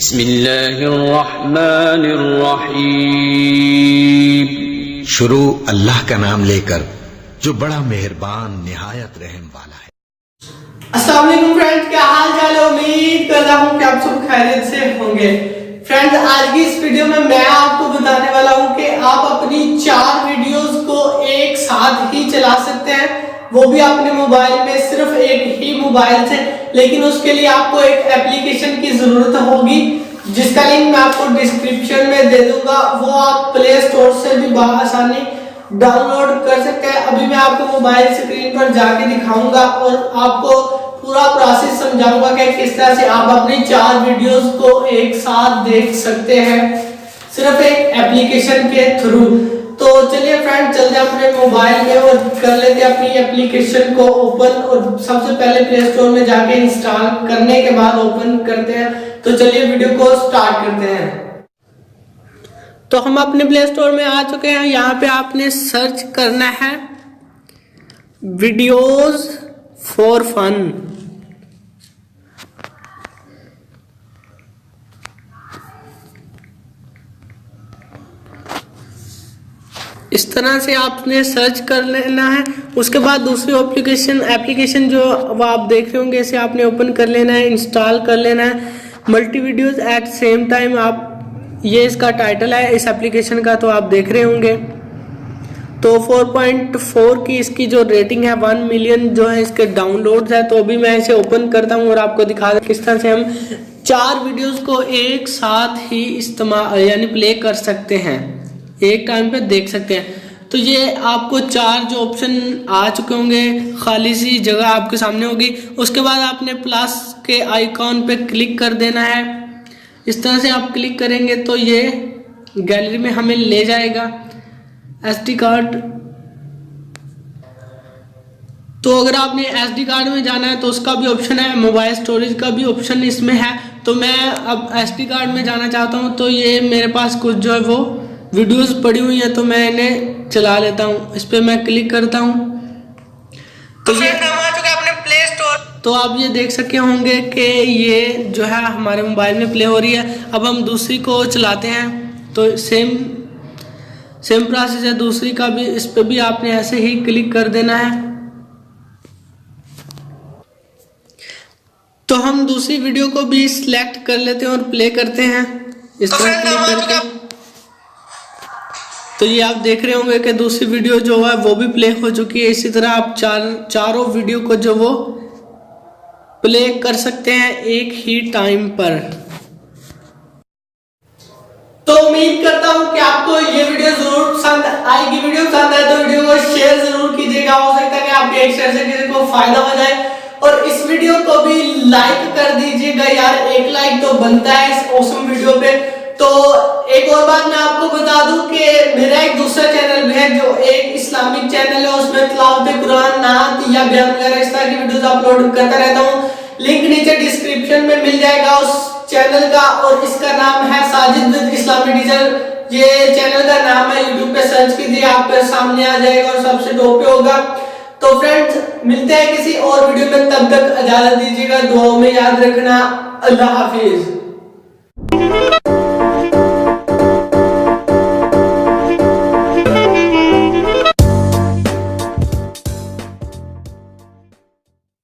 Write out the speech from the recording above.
बिस्मिल्लाहिर्रहमानिर्रहीम। शुरू अल्लाह का नाम लेकर जो बड़ा मेहरबान निहायत रहम वाला है। अस्सलाम वालेकुम फ्रेंड्स, क्या हाल चाल है? उम्मीद करता हूँ कि आप सब खैरियत से होंगे। फ्रेंड्स, आज की इस वीडियो में मैं आपको बताने वाला हूँ कि आप अपनी 4 वीडियोस को एक साथ ही चला सकते हैं, वो भी अपने मोबाइल में, सिर्फ एक ही मोबाइल से। लेकिन उसके लिए आपको एक एप्लीकेशन की जरूरत होगी, जिसका लिंक मैं आपको डिस्क्रिप्शन में दे दूंगा। वो आप प्ले स्टोर से भी आसानी डाउनलोड कर सकते हैं। अभी मैं आपको मोबाइल स्क्रीन पर जाके दिखाऊंगा और आपको पूरा प्रोसेस समझाऊंगा कि किस तरह से आप अपनी 4 वीडियोस को एक साथ देख सकते हैं, सिर्फ एक एप्लीकेशन के थ्रू। तो चलिए फ्रेंड, चलते हैं अपने मोबाइल में और कर लेते हैं अपनी एप्लीकेशन को ओपन। और सबसे पहले प्ले स्टोर में जाके इंस्टॉल करने के बाद ओपन करते हैं। तो चलिए वीडियो को स्टार्ट करते हैं। तो हम अपने प्ले स्टोर में आ चुके हैं। यहाँ पे आपने सर्च करना है वीडियोस फॉर फन। इस तरह से आपने सर्च कर लेना है। उसके बाद दूसरी एप्लीकेशन जो वो आप देख रहे होंगे, इसे आपने ओपन कर लेना है, इंस्टॉल कर लेना है। Multi videos at same time, आप ये इसका टाइटल है इस एप्लीकेशन का, तो आप देख रहे होंगे। तो 4.4 की इसकी जो रेटिंग है, 1 मिलियन जो है इसके डाउनलोड्स है। तो अभी मैं इसे ओपन करता हूँ और आपको दिखा दूं किस तरह से हम 4 वीडियोस को एक साथ ही इस्तेमाल यानी प्ले कर सकते हैं, एक टाइम पे देख सकते हैं। तो ये आपको 4 जो ऑप्शन आ चुके होंगे, खाली सी जगह आपके सामने होगी। उसके बाद आपने प्लस के आइकॉन पे क्लिक कर देना है। इस तरह से आप क्लिक करेंगे तो ये गैलरी में हमें ले जाएगा। SD कार्ड, तो अगर आपने SD कार्ड में जाना है तो उसका भी ऑप्शन है, मोबाइल स्टोरेज का भी ऑप्शन इसमें है। तो मैं अब SD कार्ड में जाना चाहता हूँ, तो ये मेरे पास कुछ जो है वो वीडियोस पड़ी हुई हैं, तो मैं इन्हें चला लेता हूँ। इस पर मैं क्लिक करता हूँ तो ये आ चुका है अपने प्ले स्टोर। तो आप ये देख सके होंगे कि ये जो है हमारे मोबाइल में प्ले हो रही है। अब हम दूसरी को चलाते हैं, तो सेम प्रोसेस है दूसरी का भी। इस पे भी आपने ऐसे ही क्लिक कर देना है। तो हम दूसरी वीडियो को भी सिलेक्ट कर लेते हैं और प्ले करते हैं इस तरह क्लिक करके। तो ये आप देख रहे होंगे कि दूसरी वीडियो जो है वो भी प्ले हो चुकी है। इसी तरह आप चारों वीडियो को जो वो प्ले कर सकते हैं एक ही टाइम पर। तो उम्मीद करता हूं कि आपको ये वीडियो जरूर पसंद आएगी। वीडियो पसंद आए तो वीडियो को शेयर जरूर कीजिएगा। हो सकता है कि आपके एक शेयर से किसी को फायदा हो जाए। और इस वीडियो को भी लाइक कर दीजिएगा यार, एक लाइक तो बनता है इस ऑसम वीडियो पे। तो एक और बात मैं आपको बता दूं कि मेरा एक दूसरा चैनल भी है जो एक इस्लामिक चैनल है। उसमें तिलावत कुरान, नात या बयान वगैरह इस तरह की वीडियोस अपलोड करता रहता हूं। लिंक नीचे डिस्क्रिप्शन में मिल जाएगा उस चैनल का, और इसका नाम है साजिद विद इस्लामी टीचर। ये चैनल का नाम है, यूट्यूब पे सर्च कीजिए, आपके सामने आ जाएगा और सबसे टॉप पे होगा। तो फ्रेंड्स, मिलते हैं किसी और वीडियो में, तब तक इजाजत दीजिएगा। दुआओं में याद रखना। अल्लाह हाफिज।